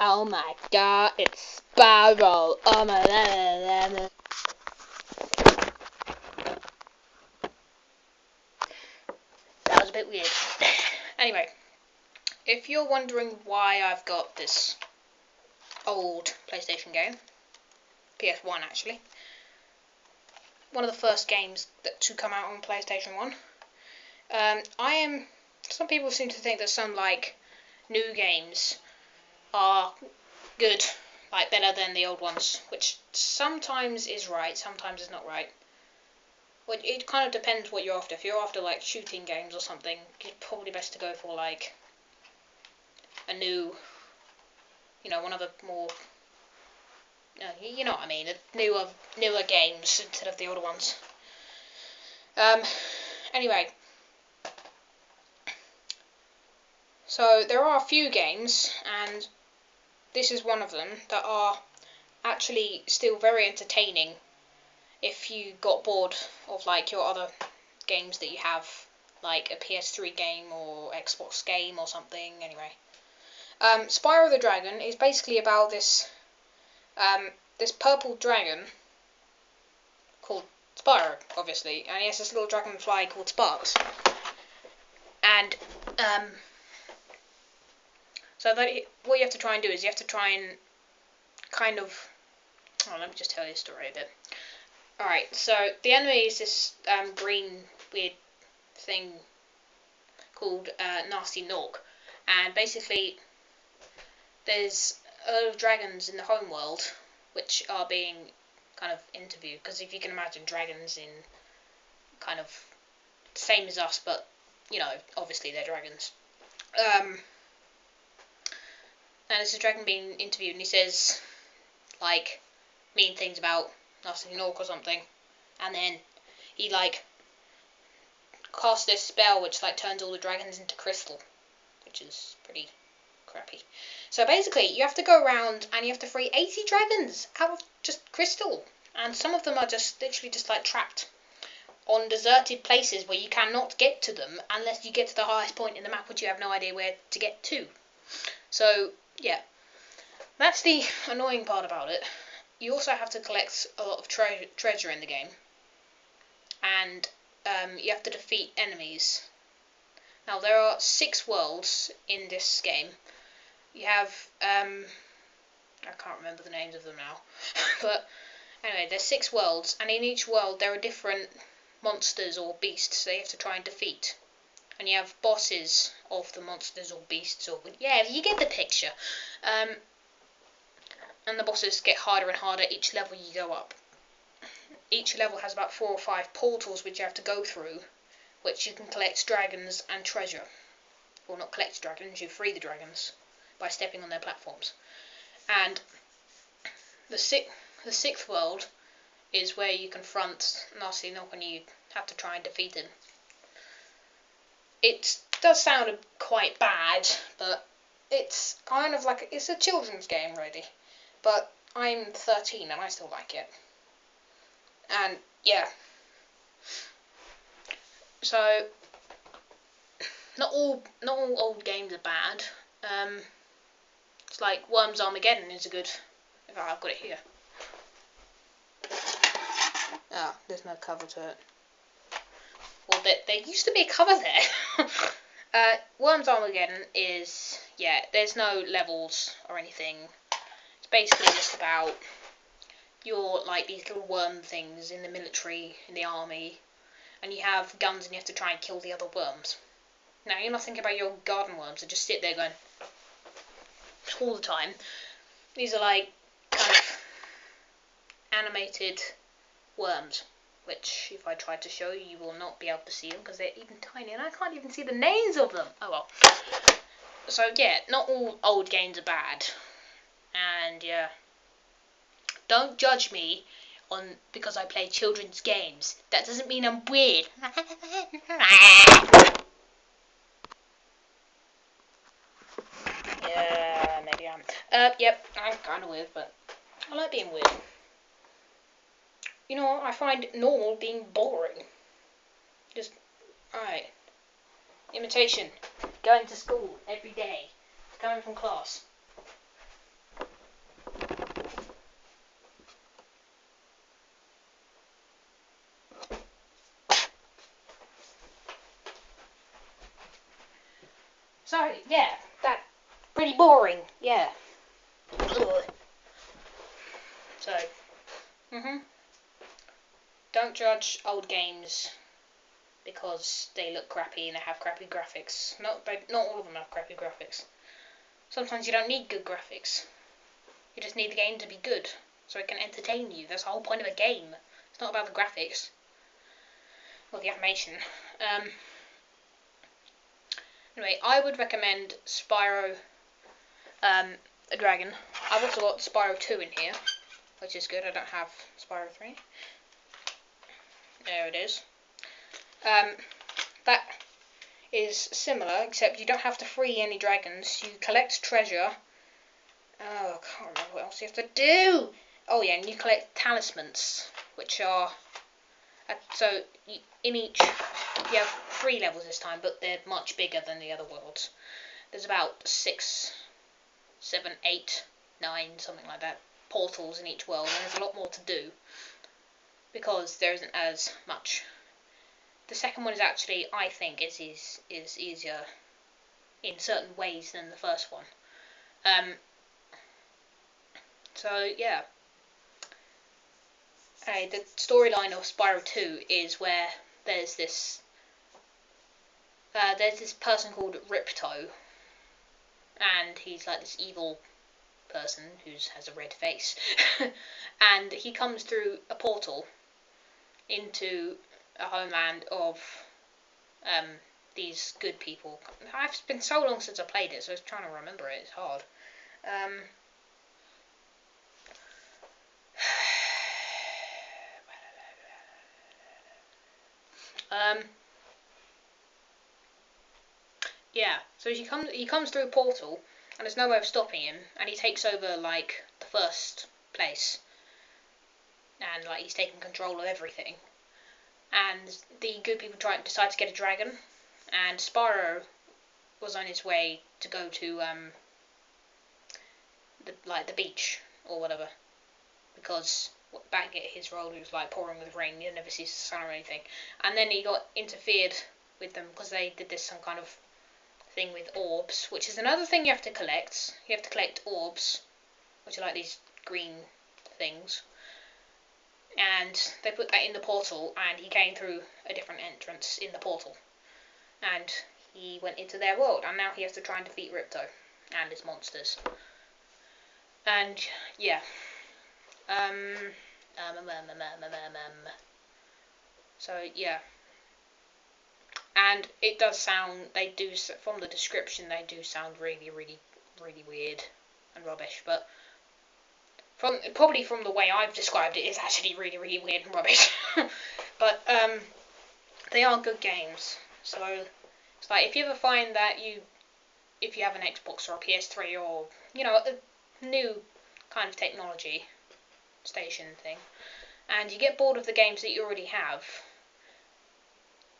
Oh my god, it's Sparrow. Oh my god. That was a bit weird. Anyway, if you're wondering why I've got this old PlayStation game, PS1 actually, one of the first games to come out on PlayStation 1, some people seem to think that some, like, new games are good, like, better than the old ones, which sometimes is right, sometimes is not right. Well, it kind of depends what you're after. If you're after, like, shooting games or something, it's probably best to go for, like, a new, one of the more, you know what I mean, newer games instead of the older ones. Anyway, so there are a few games, and this is one of them, that are actually still very entertaining if you got bored of, like, your other games that you have, like a PS3 game or Xbox game or something. Anyway, Spyro the Dragon is basically about this purple dragon called Spyro, obviously, and he has this little dragonfly called Sparks. And so what you have to try and do is you have to try and kind of, let me just tell you a story a bit. Alright, so the enemy is this green weird thing called Nasty Nork, and basically there's a lot of dragons in the home world which are being kind of interviewed, because if you can imagine dragons in kind of same as us, but obviously they're dragons. And it's a dragon being interviewed, and he says, like, mean things about Nasty Nork or something, and then he, like, casts this spell which, like, turns all the dragons into crystal, which is pretty crappy. So basically, you have to go around and you have to free 80 dragons out of just crystal, and some of them are just literally just, like, trapped on deserted places where you cannot get to them unless you get to the highest point in the map, which you have no idea where to get to. So yeah, that's the annoying part about it. You also have to collect a lot of treasure in the game, and you have to defeat enemies. Now, there are 6 worlds in this game. You have, I can't remember the names of them now, but anyway, there's 6 worlds, and in each world there are different monsters or beasts that you have to try and defeat. And you have bosses of the monsters or beasts, or, yeah, you get the picture. And the bosses get harder and harder each level you go up. Each level has about 4 or 5 portals which you have to go through, which you can collect dragons and treasure. Well, not collect dragons, you free the dragons by stepping on their platforms. And the 6th world is where you confront Nasty Nork and you have to try and defeat him. It does sound quite bad, but it's kind of like, it's a children's game, really. But I'm 13 and I still like it. And yeah, so not all old games are bad. It's like Worms Armageddon is a good. Oh, I've got it here. Ah, there's no cover to it. Well, there used to be a cover there. Worms Armageddon is, yeah, there's no levels or anything. It's basically just about you're like these little worm things in the military, in the army, and you have guns and you have to try and kill the other worms. Now, you're not thinking about your garden worms that just sit there going all the time. These are like kind of animated worms, which if I tried to show you, you will not be able to see them because they're even tiny, and I can't even see the names of them. Oh well. So yeah, not all old games are bad, and yeah, don't judge me because I play children's games. That doesn't mean I'm weird. Yeah, maybe I am. Yep, I'm kind of weird, but I like being weird. You know what? I find normal being boring. Just, alright. Imitation. Going to school every day. Coming from class. pretty boring. Yeah. Ugh. So, don't judge old games because they look crappy and they have crappy graphics. Not all of them have crappy graphics. Sometimes you don't need good graphics. You just need the game to be good, so it can entertain you. That's the whole point of a game. It's not about the graphics or the animation. Anyway, I would recommend Spyro a Dragon. I've also got Spyro 2 in here, which is good. I don't have Spyro 3. There it is. That is similar, except you don't have to free any dragons. You collect treasure. Oh, I can't remember what else you have to do. Oh yeah, and you collect talismans, which are in each you have 3 levels this time, but they're much bigger than the other worlds. There's about 6, 7, 8, 9, something like that, portals in each world, and there's a lot more to do because there isn't as much. The second one is actually, I think, is easier in certain ways than the first one. So yeah. The storyline of Spyro 2 is where there's this person called Ripto, and he's like this evil person who has a red face, and he comes through a portal into a homeland of these good people. It's been so long since I played it, so I was trying to remember it. It's hard. Yeah, so he comes through a portal, and there's no way of stopping him, and he takes over like the first place, and like he's taking control of everything. And the good people decide to get a dragon, and Spyro was on his way to go to the beach or whatever, because back at his role, it was like pouring with rain. You never see the sun or anything. And then he got interfered with them because they did some kind of thing with orbs, which is another thing you have to collect. You have to collect orbs, which are like these green things. And they put that in the portal, and he came through a different entrance in the portal. And he went into their world, and now he has to try and defeat Ripto and his monsters. And yeah. So yeah, and it does sound, from the description, they do sound really, really, really weird and rubbish, but probably from the way I've described it, it's actually really, really weird and rubbish. But they are good games. So it's like, if you ever find that if you have an Xbox or a PS3 or a new kind of technology station thing, and you get bored of the games that you already have,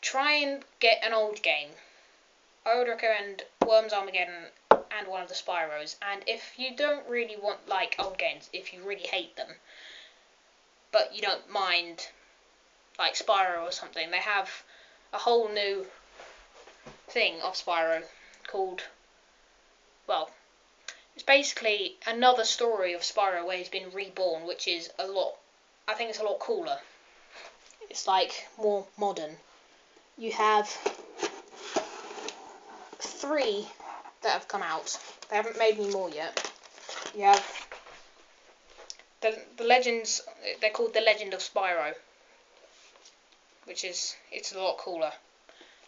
try and get an old game. I would recommend Worms Armageddon and one of the Spyros. And if you don't really want old games, if you really hate them, but you don't mind like Spyro or something, they have a whole new thing of Spyro called, well, it's basically another story of Spyro where he's been reborn, which is I think it's a lot cooler. It's like more modern. You have 3 that have come out. They haven't made any more yet. You have the Legends. They're called The Legend of Spyro, it's a lot cooler.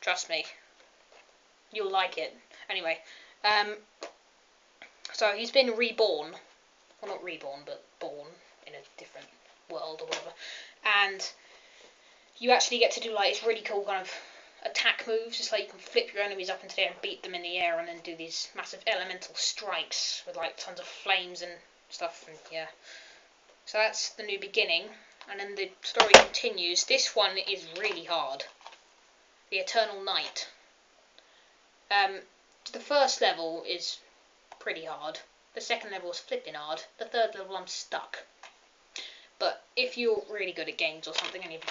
Trust me, you'll like it. Anyway, so he's been reborn. Well, not reborn, but born in a different world or whatever. And you actually get to do this really cool kind of attack moves. It's like you can flip your enemies up into the air and beat them in the air, and then do these massive elemental strikes with tons of flames and stuff. And yeah, so that's the new beginning. And then the story continues. This one is really hard. The Eternal Night. The first level is pretty hard. The second level is flipping hard. The third level I'm stuck. But if you're really good at games or something, and you've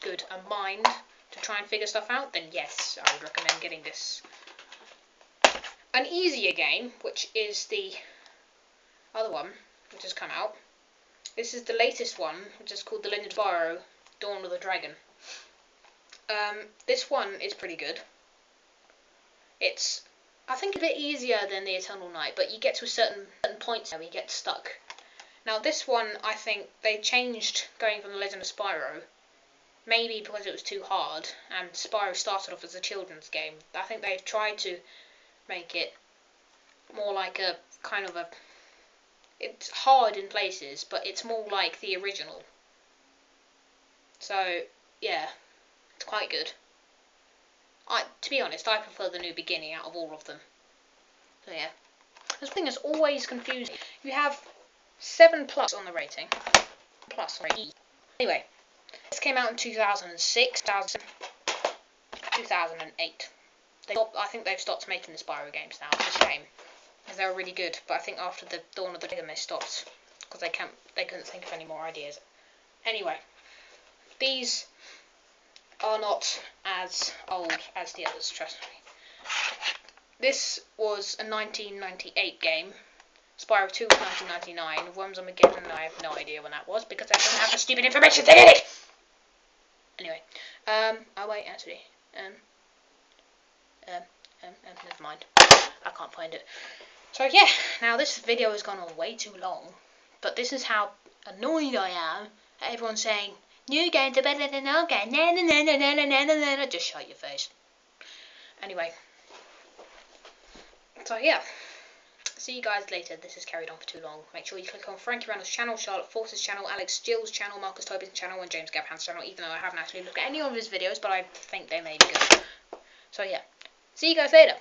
good a mind to try and figure stuff out, then yes, I would recommend getting this. an easier game, which is the other one, which has come out. This is the latest one, which is called The Legend of Spyro, Dawn of the Dragon. This one is pretty good. It's, I think, a bit easier than the Eternal Night, but you get to a certain point where you get stuck. Now this one, I think, they changed going from The Legend of Spyro, maybe because it was too hard, and Spyro started off as a children's game. I think they've tried to make it more like a, kind of a, it's hard in places, but it's more like the original. So, yeah, it's quite good. To be honest, I prefer the New Beginning out of all of them. So yeah. This thing is always confusing. You have 7+ on the rating. Plus, right? Anyway, this came out in 2006, 2008. I think they've stopped making the Spyro games now. It's a shame, because they were really good. But I think after the Dawn of the Dragon they stopped, because they couldn't think of any more ideas. Anyway, these are not as old as the others, trust me. This was a 1998 game. Spyro 2 was 1999. Worms Armageddon, I have no idea when that was, because I don't have the stupid information to get it! Anyway, oh wait, actually, never mind. I can't find it. So yeah, now this video has gone on way too long, but this is how annoyed I am at everyone saying, new games are better than old games, just shut your face. Anyway, so yeah, see you guys later. This has carried on for too long. Make sure you click on Frankie Reynolds' channel, Charlotte Faulkes' channel, Alexjeal's channel, Marcus Tobin's channel, and James Gavanhan's channel, even though I haven't actually looked at any of his videos, but I think they may be good. So yeah, see you guys later.